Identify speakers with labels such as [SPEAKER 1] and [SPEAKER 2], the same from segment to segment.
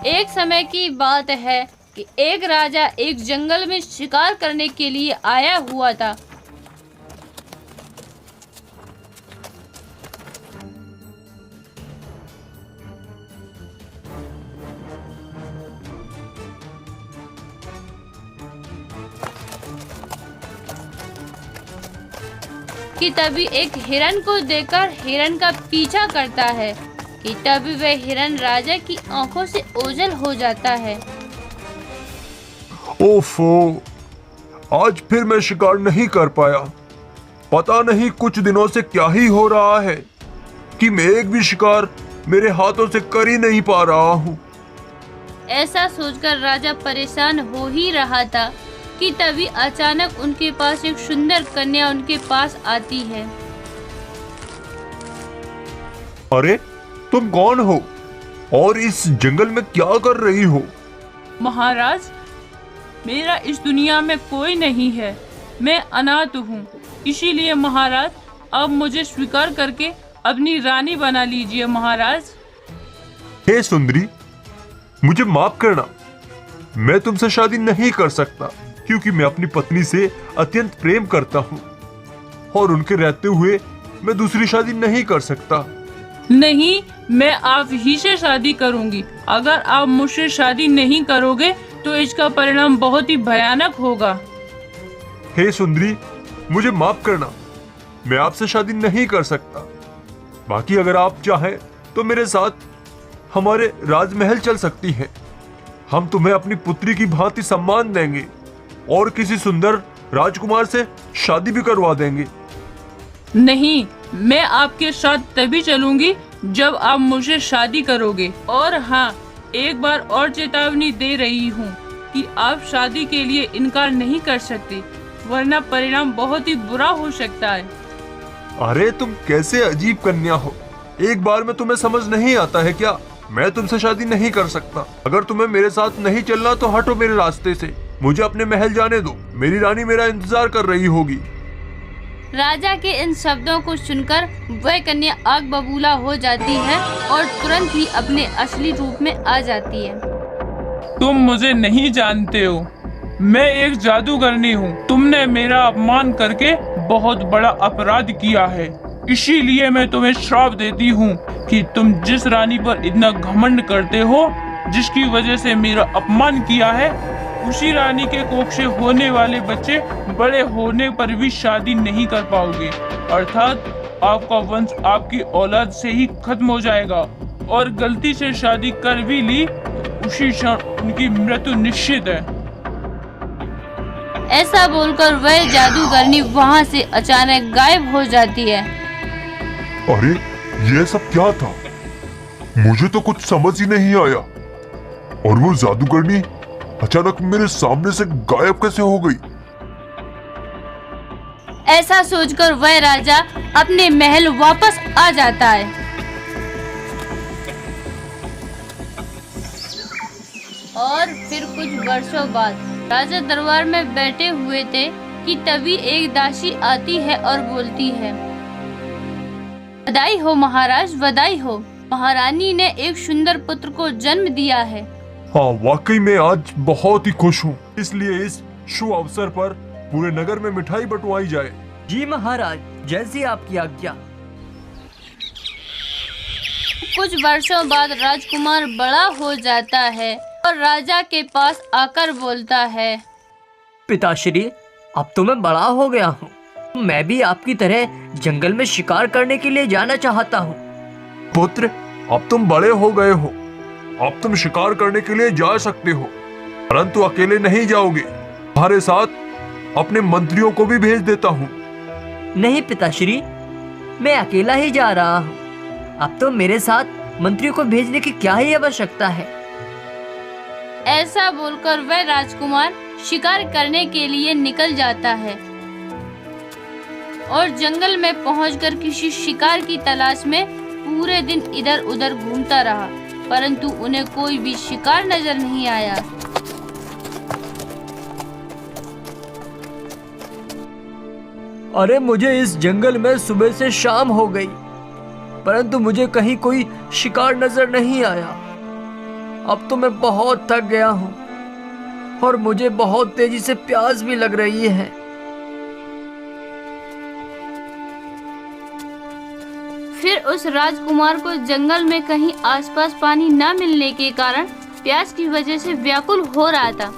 [SPEAKER 1] एक समय की बात है कि एक राजा एक जंगल में शिकार करने के लिए आया हुआ था। कि तभी एक हिरन को देखकर हिरन का पीछा करता है कि तभी वह हिरन राजा की आंखों से ओझल हो जाता है।
[SPEAKER 2] ओफो, आज फिर मैं शिकार नहीं कर पाया। पता नहीं कुछ दिनों से क्या ही हो रहा है कि मैं एक भी शिकार मेरे हाथों से कर ही नहीं पा रहा हूँ।
[SPEAKER 1] ऐसा सोचकर राजा परेशान हो ही रहा था कि तभी अचानक उनके पास एक सुंदर कन्या उनके पास आती है।
[SPEAKER 2] अरे, तुम कौन हो और इस जंगल में क्या कर रही हो?
[SPEAKER 3] महाराज, मेरा इस दुनिया में कोई नहीं है। मैं अनाथ हूँ, इसीलिए महाराज अब मुझे स्वीकार करके अपनी रानी बना लीजिए महाराज।
[SPEAKER 2] हे सुंदरी, मुझे माफ करना, मैं तुमसे शादी नहीं कर सकता क्योंकि मैं अपनी पत्नी से अत्यंत प्रेम करता हूँ और उनके रहते हुए मैं दूसरी शादी नहीं कर सकता।
[SPEAKER 3] नहीं, मैं आप ही से शादी करूंगी। अगर आप मुझसे शादी नहीं करोगे तो इसका परिणाम बहुत ही भयानक होगा।
[SPEAKER 2] हे सुंदरी, मुझे माफ करना, मैं आपसे शादी नहीं कर सकता। बाकी अगर आप चाहें तो मेरे साथ हमारे राजमहल चल सकती हैं। हम तुम्हें अपनी पुत्री की भांति सम्मान देंगे और किसी सुंदर राजकुमार से शादी भी करवा देंगे।
[SPEAKER 3] नहीं, मैं आपके साथ तभी चलूंगी जब आप मुझसे शादी करोगे। और हाँ, एक बार और चेतावनी दे रही हूँ कि आप शादी के लिए इनकार नहीं कर सकते, वरना परिणाम बहुत ही बुरा हो सकता है।
[SPEAKER 2] अरे, तुम कैसे अजीब कन्या हो। एक बार में तुम्हें समझ नहीं आता है क्या? मैं तुमसे शादी नहीं कर सकता। अगर तुम्हें मेरे साथ नहीं चलना तो हटो मेरे रास्ते से। मुझे अपने महल जाने दो, मेरी रानी मेरा इंतजार कर रही होगी।
[SPEAKER 1] राजा के इन शब्दों को सुनकर वह कन्या आग बबूला हो जाती है और तुरंत ही अपने असली रूप में आ जाती है।
[SPEAKER 3] तुम मुझे नहीं जानते हो, मैं एक जादूगरनी हूँ। तुमने मेरा अपमान करके बहुत बड़ा अपराध किया है, इसीलिए मैं तुम्हें श्राप देती हूँ कि तुम जिस रानी पर इतना घमंड करते हो, जिसकी वजह से मेरा अपमान किया है, उसी रानी के कोख से होने वाले बच्चे बड़े होने पर भी शादी नहीं कर पाओगे। अर्थात आपका वंश आपकी औलाद से ही खत्म हो जाएगा और गलती से शादी कर भी ली तो उसी क्षण उनकी मृत्यु निश्चित है।
[SPEAKER 1] ऐसा बोलकर वह जादूगरनी वहाँ से अचानक गायब हो जाती है।
[SPEAKER 2] अरे, ये सब क्या था? मुझे तो कुछ समझ ही नहीं आया। और वो जादूगरनी अचानक मेरे सामने से गायब कैसे हो गई?
[SPEAKER 1] ऐसा सोचकर वह राजा अपने महल वापस आ जाता है। और फिर कुछ वर्षों बाद राजा दरबार में बैठे हुए थे कि तभी एक दासी आती है और बोलती है, बधाई हो महाराज, बधाई हो। महारानी ने एक सुंदर पुत्र को जन्म दिया है।
[SPEAKER 2] हाँ, वाकई में आज बहुत ही खुश हूँ। इसलिए इस शुभ अवसर पर पूरे नगर में मिठाई बंटवाई जाए।
[SPEAKER 4] जी महाराज, जैसी आपकी आज्ञा।
[SPEAKER 1] कुछ वर्षों बाद राजकुमार बड़ा हो जाता है और राजा के पास आकर बोलता है,
[SPEAKER 4] पिताश्री, अब तो मैं बड़ा हो गया हूँ। मैं भी आपकी तरह जंगल में शिकार करने के लिए जाना चाहता हूँ।
[SPEAKER 2] पुत्र, अब तुम बड़े हो गए हो, अब तुम शिकार करने के लिए जा सकते हो, परंतु अकेले नहीं जाओगे। तुम्हारे साथ अपने मंत्रियों को भी भेज देता हूँ।
[SPEAKER 4] नहीं पिताश्री, मैं अकेला ही जा रहा हूँ। अब तो मेरे साथ मंत्रियों को भेजने की क्या ही आवश्यकता है।
[SPEAKER 1] ऐसा बोलकर वह राजकुमार शिकार करने के लिए निकल जाता है और जंगल में पहुंचकर किसी शिकार की तलाश में पूरे दिन इधर उधर घूमता रहा, परंतु उन्हें कोई भी शिकार नजर नहीं आया।
[SPEAKER 4] अरे, मुझे इस जंगल में सुबह से शाम हो गई, परंतु मुझे कहीं कोई शिकार नजर नहीं आया। अब तो मैं बहुत थक गया हूँ और मुझे बहुत तेजी से प्यास भी लग रही है।
[SPEAKER 1] फिर उस राजकुमार को जंगल में कहीं आसपास पानी न मिलने के कारण प्यास की वजह से व्याकुल हो रहा था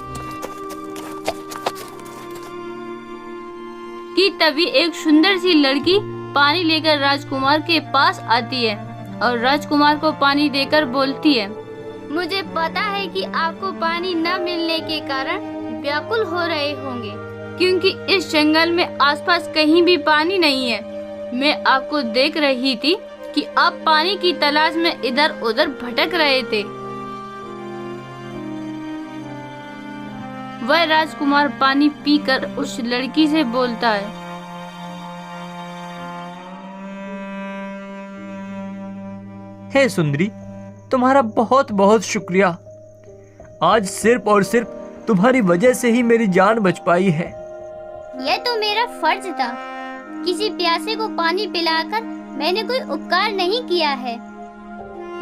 [SPEAKER 1] कि तभी एक सुंदर सी लड़की पानी लेकर राजकुमार के पास आती है और राजकुमार को पानी देकर बोलती है, मुझे पता है कि आपको पानी न मिलने के कारण व्याकुल हो रहे होंगे, क्योंकि इस जंगल में आसपास कहीं भी पानी नहीं है। मैं आपको देख रही थी कि आप पानी की तलाश में इधर उधर भटक रहे थे। वह राजकुमार पानी पीकर उस लड़की से बोलता है,
[SPEAKER 4] हे सुंदरी, तुम्हारा बहुत बहुत शुक्रिया। आज सिर्फ और सिर्फ तुम्हारी वजह से ही मेरी जान बच पाई है।
[SPEAKER 5] यह तो मेरा फर्ज था। किसी प्यासे को पानी पिलाकर मैंने कोई उपकार नहीं किया है।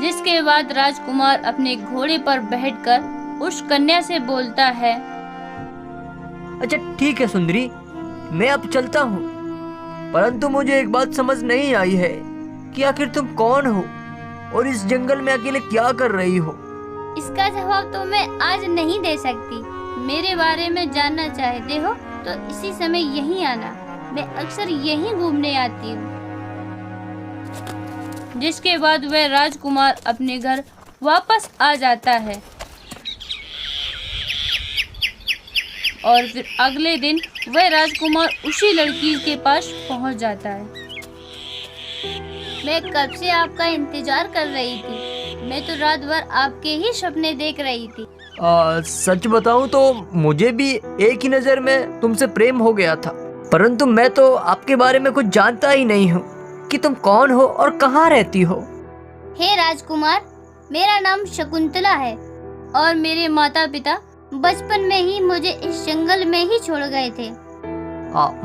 [SPEAKER 1] जिसके बाद राजकुमार अपने घोड़े पर बैठकर उस कन्या से बोलता है,
[SPEAKER 4] अच्छा ठीक है सुंदरी, मैं अब चलता हूँ, परंतु मुझे एक बात समझ नहीं आई है कि आखिर तुम कौन हो और इस जंगल में अकेले क्या कर रही हो।
[SPEAKER 5] इसका जवाब तो मैं आज नहीं दे सकती। मेरे बारे में जानना चाहते हो तो इसी समय यहीं आना। मैं अक्सर यहीं घूमने आती हूँ।
[SPEAKER 1] जिसके बाद वह राजकुमार अपने घर वापस आ जाता है और फिर अगले दिन वह राजकुमार उसी लड़की के पास पहुंच जाता है।
[SPEAKER 5] मैं कब से आपका इंतजार कर रही थी। मैं तो रात भर आपके ही सपने देख रही थी।
[SPEAKER 4] सच बताऊं तो मुझे भी एक ही नजर में तुमसे प्रेम हो गया था, परंतु मैं तो आपके बारे में कुछ जानता ही नहीं हूँ कि तुम कौन हो और कहाँ रहती हो।
[SPEAKER 5] हे राजकुमार, मेरा नाम शकुंतला है और मेरे माता पिता बचपन में ही मुझे इस जंगल में ही छोड़ गए थे।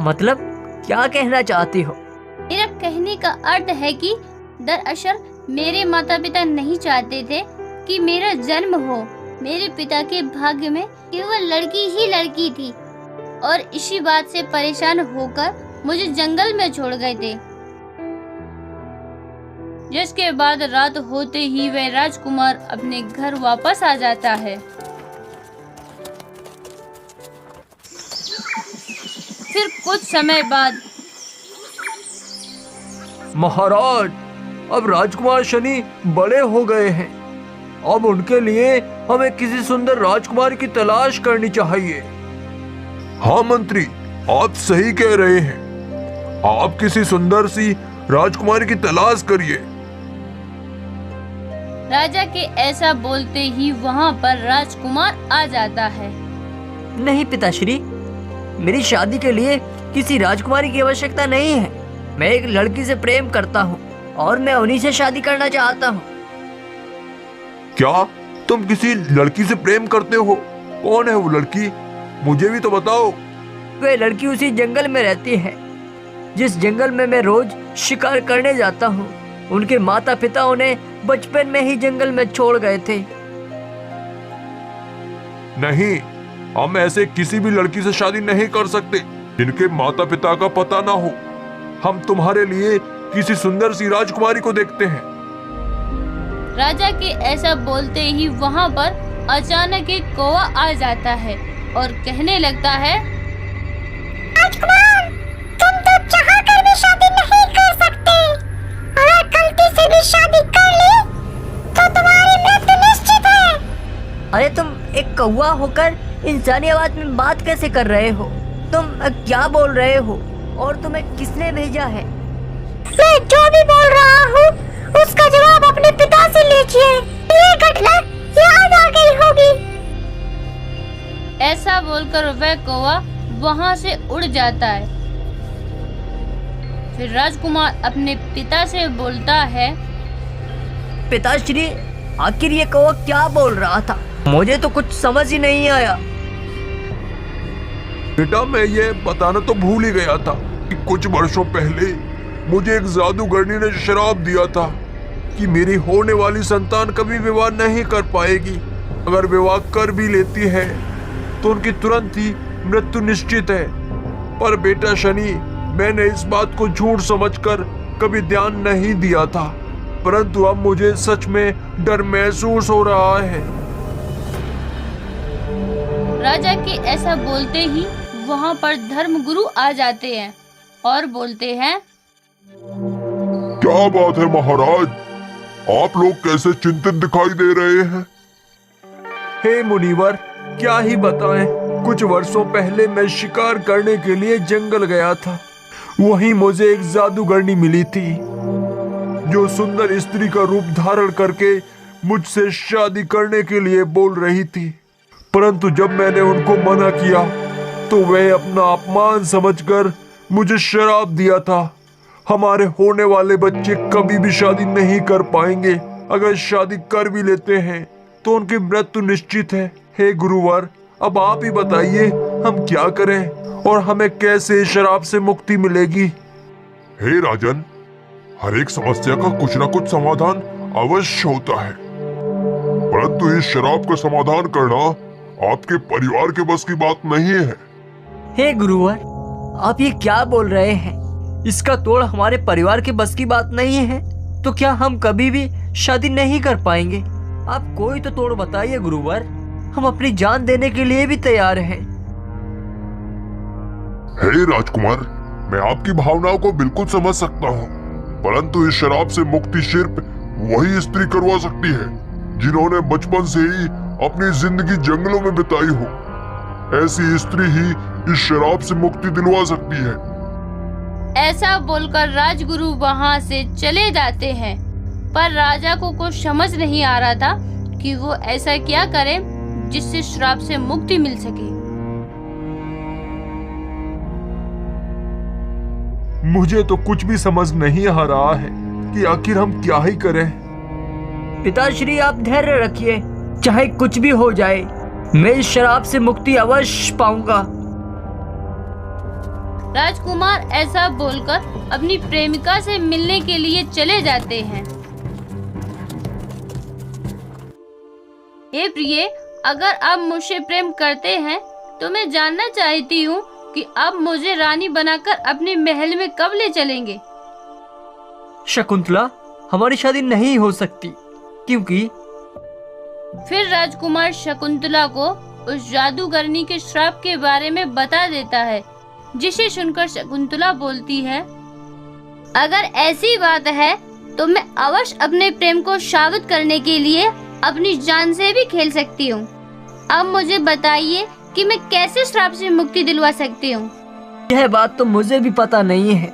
[SPEAKER 4] मतलब क्या कहना चाहती हो?
[SPEAKER 5] मेरा कहने का अर्थ है कि दरअसल मेरे माता पिता नहीं चाहते थे कि मेरा जन्म हो। मेरे पिता के भाग्य में केवल लड़की ही लड़की थी और इसी बात से परेशान होकर मुझे जंगल में छोड़ गए थे।
[SPEAKER 1] जिसके बाद रात होते ही वह राजकुमार अपने घर वापस आ जाता है। फिर कुछ समय बाद
[SPEAKER 4] महाराज, अब राजकुमार शनि बड़े हो गए हैं। अब उनके लिए हमें किसी सुंदर राजकुमार की तलाश करनी चाहिए।
[SPEAKER 2] हाँ मंत्री, आप सही कह रहे हैं। आप किसी सुंदर सी राजकुमारी की तलाश करिए।
[SPEAKER 1] राजा के ऐसा बोलते ही वहाँ पर राजकुमार आ जाता है।
[SPEAKER 4] नहीं पिताश्री, मेरी शादी के लिए किसी राजकुमारी की आवश्यकता नहीं है। मैं एक लड़की से प्रेम करता हूँ और मैं उन्हीं से शादी करना चाहता हूँ।
[SPEAKER 2] क्या तुम किसी लड़की से प्रेम करते हो? कौन है वो लड़की? मुझे भी तो बताओ।
[SPEAKER 4] वह लड़की उसी जंगल में रहती है जिस जंगल में मैं रोज शिकार करने जाता हूँ। उनके माता पिता उन्हें बचपन में ही जंगल में छोड़ गए थे।
[SPEAKER 2] नहीं, हम ऐसे किसी भी लड़की से शादी नहीं कर सकते जिनके माता पिता का पता ना हो। हम तुम्हारे लिए किसी सुंदर सी राजकुमारी को देखते हैं।
[SPEAKER 1] राजा के ऐसा बोलते ही वहाँ पर अचानक एक कौवा आ जाता है और कहने लगता है,
[SPEAKER 5] राजकुमार, तुम तो चाहकर भी शादी नहीं कर सकते। अगर गलती से भी शादी कर ली तो तुम्हारी मृत्यु निश्चित है।
[SPEAKER 4] अरे तुम एक कौवा होकर इंसानी आवाज में बात कैसे कर रहे हो? तुम क्या बोल रहे हो और तुम्हें किसने भेजा है?
[SPEAKER 5] मैं जो भी बोल रहा हूँ उसका जवाब अपने पिता से लीजिए। ये घटना याद आ गई होगी।
[SPEAKER 1] ऐसा बोलकर वह कौवा वहाँ से उड़ जाता है। फिर राजकुमार अपने पिता से बोलता है,
[SPEAKER 4] पिताश्री, आखिर ये कौवा क्या बोल रहा था? मुझे तो कुछ समझ ही नहीं आया।
[SPEAKER 2] बेटा, मैं ये बताना तो भूल ही गया था कि कुछ वर्षों पहले मुझे एक जादूगरनी ने श्राप दिया था कि मेरी होने वाली संतान कभी विवाह नहीं कर पाएगी अगर विवाह कर भी लेती है तो उनकी तुरंत ही मृत्यु निश्चित है। पर बेटा शनि, मैंने इस बात को झूठ समझकर कभी ध्यान नहीं दिया था, परंतु अब मुझे सच में डर महसूस हो रहा है।
[SPEAKER 1] राजा के ऐसा बोलते ही वहाँ पर धर्मगुरु आ जाते हैं और बोलते हैं,
[SPEAKER 6] क्या बात है महाराज, आप लोग कैसे चिंतित दिखाई दे रहे हैं?
[SPEAKER 2] हे मुनिवर, क्या ही बताएं, कुछ वर्षों पहले मैं शिकार करने के लिए जंगल गया था। वहीं मुझे एक जादूगरनी मिली थी जो सुंदर स्त्री का रूप धारण करके मुझसे शादी करने के लिए बोल रही थी। परंतु जब मैंने उनको मना किया तो वे अपना अपमान समझकर मुझे श्राप दिया था। हमारे होने वाले बच्चे कभी भी शादी नहीं कर पाएंगे। अगर शादी कर भी लेते हैं तो उनकी मृत्यु निश्चित है। हे गुरुवर, अब आप ही बताइए हम क्या करें और हमें कैसे इस श्राप से मुक्ति मिलेगी?
[SPEAKER 6] हे राजन, हर एक समस्या का कुछ ना कुछ समाधान अवश्य होता है, परंतु इस शराब का समाधान करना आपके परिवार के बस की बात नहीं है।
[SPEAKER 4] हे गुरुवर, आप ये क्या बोल रहे हैं? इसका तोड़ हमारे परिवार के बस की बात नहीं है, तो क्या हम कभी भी शादी नहीं कर पाएंगे? आप कोई तो तोड़ बताइए गुरुवर, हम अपनी जान देने के लिए भी तैयार हैं।
[SPEAKER 6] हे राजकुमार, मैं आपकी भावनाओं को बिल्कुल समझ सकता हूँ, परंतु इस शराब से मुक्ति सिर्फ वही स्त्री करवा सकती है जिन्होंने बचपन से ही अपनी जिंदगी जंगलों में बिताई हो। ऐसी स्त्री ही इस शराब से मुक्ति दिलवा सकती है।
[SPEAKER 1] ऐसा बोलकर राजगुरु वहाँ से चले जाते हैं। पर राजा को कुछ समझ नहीं आ रहा था कि वो ऐसा क्या करे जिससे श्राप से मुक्ति मिल सके।
[SPEAKER 2] मुझे तो कुछ भी समझ नहीं आ रहा है कि आखिर हम क्या ही करें।
[SPEAKER 4] पिताश्री, आप धैर्य रखिए, चाहे कुछ भी हो जाए मैं इस शराब से मुक्ति अवश्य पाऊंगा।
[SPEAKER 1] राजकुमार ऐसा बोलकर अपनी प्रेमिका से मिलने के लिए चले जाते हैं। हे प्रिय, अगर आप मुझसे प्रेम करते हैं तो मैं जानना चाहती हूँ कि आप मुझे रानी बनाकर अपने महल में कब ले चलेंगे?
[SPEAKER 4] शकुंतला, हमारी शादी नहीं हो सकती, क्योंकि
[SPEAKER 1] फिर राजकुमार शकुंतला को उस जादूगरनी के श्राप के बारे में बता देता है, जिसे सुनकर शकुंतला बोलती है, अगर ऐसी बात है तो मैं अवश्य अपने प्रेम को साबित करने के लिए अपनी जान से भी खेल सकती हूँ। अब मुझे बताइए कि मैं कैसे श्राप से मुक्ति दिलवा सकती हूँ।
[SPEAKER 4] यह बात तो मुझे भी पता नहीं है,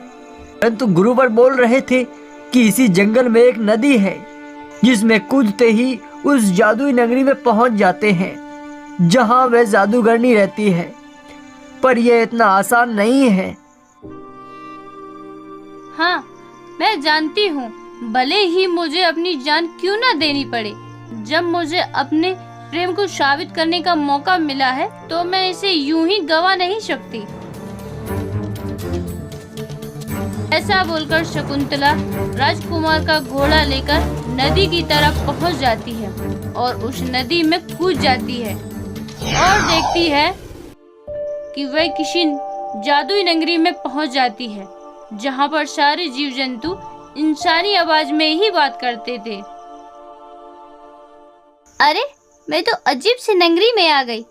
[SPEAKER 4] परंतु गुरुवर बोल रहे थे कि इसी जंगल में एक नदी है जिसमें कूदते ही उस जादुई नगरी में पहुंच जाते हैं जहां वह जादूगरनी रहती है। पर यह इतना आसान नहीं है।
[SPEAKER 1] हाँ, मैं जानती हूँ, भले ही मुझे अपनी जान क्यों न देनी पड़े। जब मुझे अपने प्रेम को साबित करने का मौका मिला है तो मैं इसे यूं ही गवा नहीं सकती। ऐसा बोलकर शकुंतला राजकुमार का घोड़ा लेकर नदी की तरफ पहुंच जाती है और उस नदी में कूद जाती है और देखती है कि वह किसी जादुई नगरी में पहुंच जाती है जहां पर सारे जीव जंतु इंसानी आवाज में ही बात करते थे।
[SPEAKER 5] अरे, मैं तो अजीब सी नगरी में आ गई।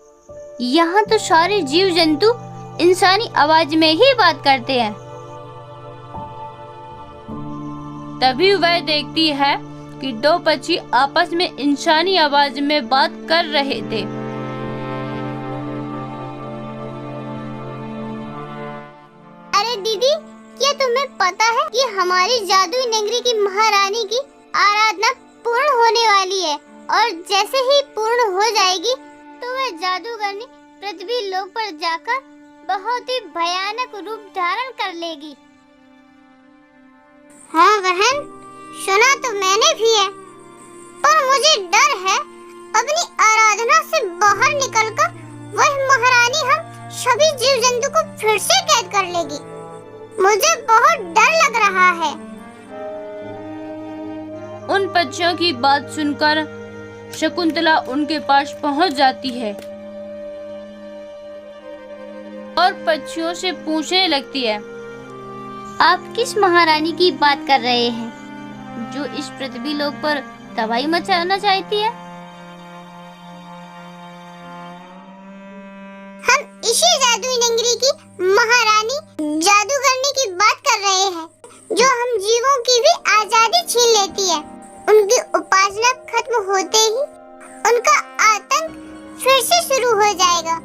[SPEAKER 5] यहाँ तो सारे जीव जंतु इंसानी आवाज में ही बात करते हैं।
[SPEAKER 1] तभी वह देखती है कि दो पक्षी आपस में इंसानी आवाज में बात कर रहे थे।
[SPEAKER 5] अरे दीदी, क्या तुम्हें पता है कि हमारी जादुई नगरी की महारानी की आराधना पूर्ण होने वाली है और जैसे ही पूर्ण हो जाएगी तो वह जादूगरनी पृथ्वी लोक पर जाकर बहुत ही भयानक रूप धारण कर लेगी। हाँ बहन, सुना तो मैंने भी है, पर मुझे डर है अपनी आराधना से बाहर निकलकर वह महारानी हम सभी जीव जंतु को फिर से कैद कर लेगी। मुझे बहुत डर लग रहा है।
[SPEAKER 1] उन पक्षियों की बात सुनकर शकुंतला उनके पास पहुंच जाती है और पक्षियों से पूछने लगती है,
[SPEAKER 5] आप किस महारानी की बात कर रहे हैं जो इस पृथ्वी लोक पर तबाही मचाना चाहती है?
[SPEAKER 7] हम इसी जादुई नगरी की महारानी जादूगरनी की बात कर रहे हैं जो हम जीवों की भी आजादी छीन लेती है। उनकी उपासना खत्म होते ही उनका आतंक फिर से शुरू हो जाएगा।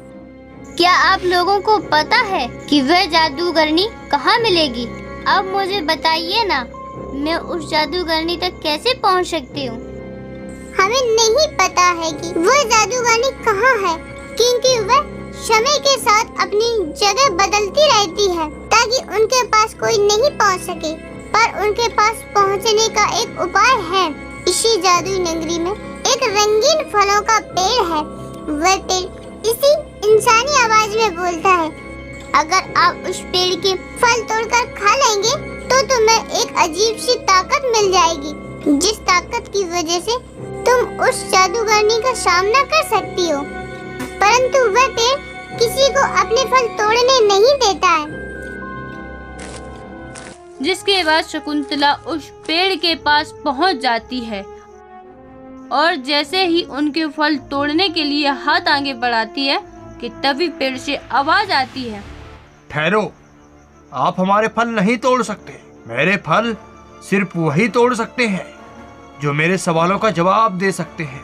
[SPEAKER 5] क्या आप लोगों को पता है कि वह जादूगरनी कहाँ मिलेगी? अब मुझे बताइए ना, मैं उस जादूगरनी तक कैसे पहुँच सकती हूँ?
[SPEAKER 7] हमें नहीं पता है कि वह जादूगरनी कहाँ है, क्योंकि वह समय के साथ अपनी जगह बदलती रहती है ताकि उनके पास कोई नहीं पहुँच सके। पर उनके पास पहुँचने का एक उपाय है। इसी जादुई नगरी में एक रंगीन फलों का पेड़ है। वह पेड़ इसी इंसानी आवाज में बोलता है, अगर आप उस पेड़ के फल तोड़कर खा लेंगे तो तुम्हें एक अजीब सी ताकत मिल जाएगी, जिस ताकत की वजह से तुम उस जादूगरनी का सामना कर सकती हो। परंतु वह पेड़ किसी को अपने फल तोड़ने नहीं देता है।
[SPEAKER 1] जिसके बाद शकुंतला उस पेड़ के पास पहुंच जाती है और जैसे ही उनके फल तोड़ने के लिए हाथ आगे बढ़ाती है कि तभी पेड़ से आवाज आती है,
[SPEAKER 4] ठहरो, आप हमारे फल नहीं तोड़ सकते। मेरे फल सिर्फ वही तोड़ सकते हैं जो मेरे सवालों का जवाब दे सकते हैं।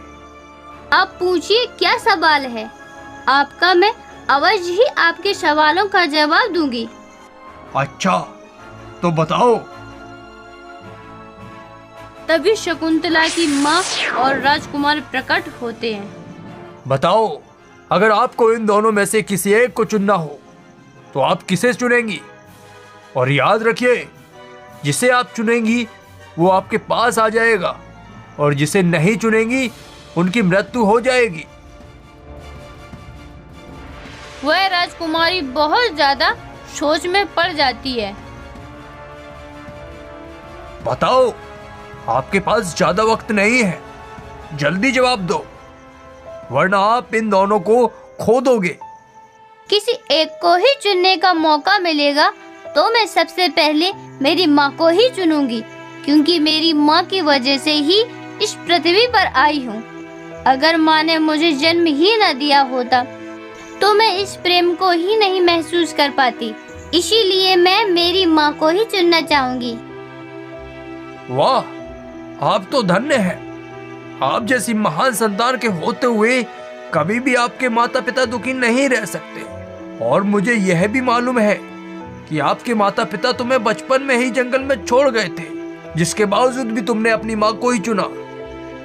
[SPEAKER 5] आप पूछिए क्या सवाल है, आपका मैं अवश्य ही आपके सवालों का जवाब दूंगी।
[SPEAKER 4] अच्छा, तो बताओ।
[SPEAKER 1] तभी शकुंतला की माँ और राजकुमार प्रकट होते हैं।
[SPEAKER 4] बताओ, अगर आपको इन दोनों में से किसी एक को चुनना हो तो आप किसे चुनेंगी? और याद रखिए, जिसे आप चुनेंगी वो आपके पास आ जाएगा और जिसे नहीं चुनेंगी उनकी मृत्यु हो जाएगी।
[SPEAKER 1] वह राजकुमारी बहुत ज्यादा सोच में पड़ जाती है।
[SPEAKER 4] बताओ, आपके पास ज्यादा वक्त नहीं है, जल्दी जवाब दो, वरना आप इन दोनों को खो दोगे।
[SPEAKER 5] किसी एक को ही चुनने का मौका मिलेगा तो मैं सबसे पहले मेरी माँ को ही चुनूंगी, क्योंकि मेरी माँ की वजह से ही इस पृथ्वी पर आई हूँ। अगर माँ ने मुझे जन्म ही न दिया होता तो मैं इस प्रेम को ही नहीं महसूस कर पाती। इसीलिए मैं मेरी माँ को ही चुनना चाहूंगी।
[SPEAKER 4] वाह, आप तो धन्य हैं। आप जैसी महान संतान के होते हुए कभी भी आपके माता पिता दुखी नहीं रह सकते। और मुझे यह भी मालूम है कि आपके माता पिता तुम्हें बचपन में ही जंगल में छोड़ गए थे, जिसके बावजूद भी तुमने अपनी माँ को ही चुना।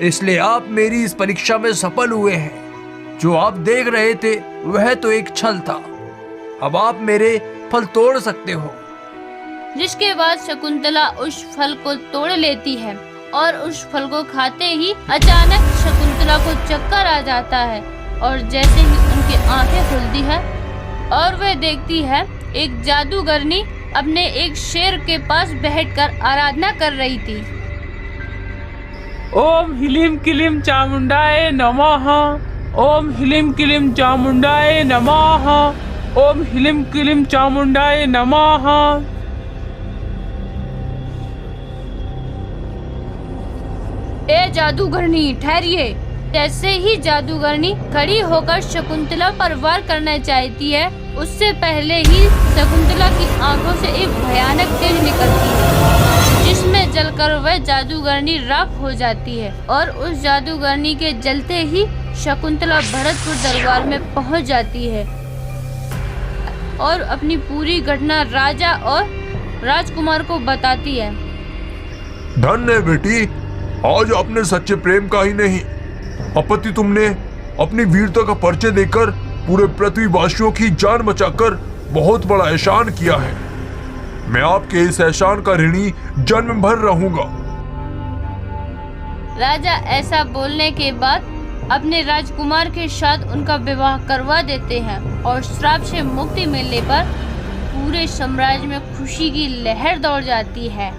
[SPEAKER 4] इसलिए आप मेरी इस परीक्षा में सफल हुए हैं। जो आप देख रहे थे वह तो एक छल था। अब आप मेरे फल तोड़ सकते हो।
[SPEAKER 1] जिसके बाद शकुंतला उस फल को तोड़ लेती है और उस फल को खाते ही अचानक शकुंतला को चक्कर आ जाता है और जैसे ही उनकी आंखें खुलती है और वह देखती है एक जादूगरनी अपने एक शेर के पास बैठकर आराधना कर रही थी।
[SPEAKER 3] ओम ह्लीं क्लीं चामुंडाय नमः। ओम ह्लीं क्लीं चामुंडाय नमः। ओम ह्लीं क्लीं चामुंडाय नमः।
[SPEAKER 1] ए जादूगरनी, ठहरिए। जैसे ही जादूगरनी खड़ी होकर शकुंतला पर वार करना चाहती है, उससे पहले ही शकुंतला की आंखों से एक भयानक तेज निकलती है, जिसमें जलकर वह जादूगरनी राख हो जाती है। और उस जादूगरनी के जलते ही शकुंतला भरतपुर दरबार में पहुंच जाती है और अपनी पूरी घटना राजा और राजकुमार को बताती है।
[SPEAKER 2] धन्य बेटी, आज आपने सच्चे प्रेम का ही नहीं अपितु तुमने अपनी वीरता का परिचय देकर पूरे पृथ्वीवासियों की जान बचाकर बहुत बड़ा एहसान किया है। मैं आपके इस एहसान का ऋणी जन्म भर रहूंगा।
[SPEAKER 1] राजा ऐसा बोलने के बाद अपने राजकुमार के साथ उनका विवाह करवा देते हैं और श्राप से मुक्ति मिलने पर पूरे साम्राज्य में खुशी की लहर दौड़ जाती है।